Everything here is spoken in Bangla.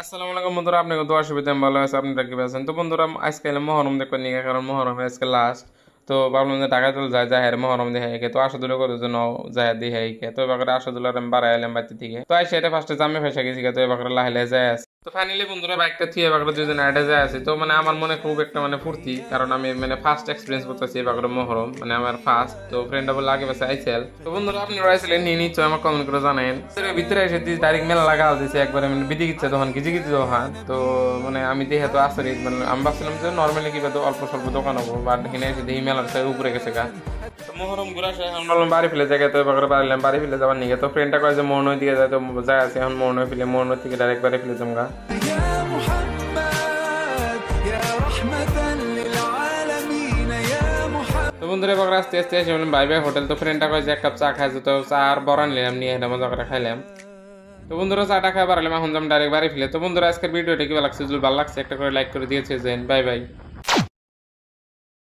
আসসালামু আলাইকুম বন্ধুরা, আপনাকে দোয়া সুবিধা আমি ভালো আছি। আপনারা কি আছেন? তো বন্ধুরা, আজকে এলাম মহরম দেখবার নিয়ে, কারণ মহরম আজকে লাস্ট। তো ভাবলাম যে ঢাকা চলে যায় যাহের মহরম দিয়ে হাইকে, তো আসাদুল্লাহ করার জন্য যায় দিয়ে হাইকে। তো এবার আসাদুল্লাহ আমি বাড়াই এলাম বাড়িতে থেকে। তো আইসা এটা ফার্স্টে জামে ফেসে গেছি, তো এবার লাহে লাহে যায় আছে। তো ফাইনালি বন্ধুরা বাইকটা থিয়ে এবার দুজন আইডে যায় আছে। তো মানে আমার মনে খুব একটা মানে ফুর্তি, কারণ আমি মানে ফার্স্ট এক্সপিরিয়েন্স করতেছি এবার মহরম, মানে আমার ফার্স্ট। তো ফ্রেন্ড বলে আগে পাশে আইসেল। তো বন্ধুরা আপনারা আইসেলেন নিয়ে নিশ্চয় আমার কমেন্ট করে জানেন। ভিতরে এসে তারিখ মেলা লাগা দিয়েছে একবারে, মানে বিধি গিচ্ছে তখন কিছু কিছু দোকান। তো মানে আমি দেখে তো আসলে মানে আমি ভাবছিলাম যে নর্মালি কি অল্প স্বল্প দোকান হবো, বাট এখানে এসে দেখি মেলার সাথে উপরে গেছে গা। তো মহরম ঘুরে আসে, এখন বললাম বাড়ি ফেলে জায়গায়। তো এবার বাড়িলাম, বাড়ি ফেলে যাবার নিয়ে। তো ফ্রেন্ডটা কয় যে মৌনই দিকে যায়, তো যায় আছে এখন মৌনই ফেলে, মৌনই থেকে ডাইরেক্ট বাড়ি ফেলে জমগা। يا محمد يا رحمة للعالمين يا محمد। তো বন্ধুরা এবার আস্তে আস্তে এসে বললাম বাই বাই হোটেল। তো ফ্রেন্ডটা কয় যে এক কাপ চা খাইছে, তো চা আর বড়া নিলাম, নিয়ে এটা মজা করে খাইলাম। তো বন্ধুরা চাটা খাই বাড়ালাম, এখন যাম ডাইরেক্ট বাড়ি ফেলে। তো বন্ধুরা আজকের ভিডিওটা কি ভালো লাগছে, যদি ভালো লাগছে একটা করে লাইক করে দিয়েছে। Bye bye.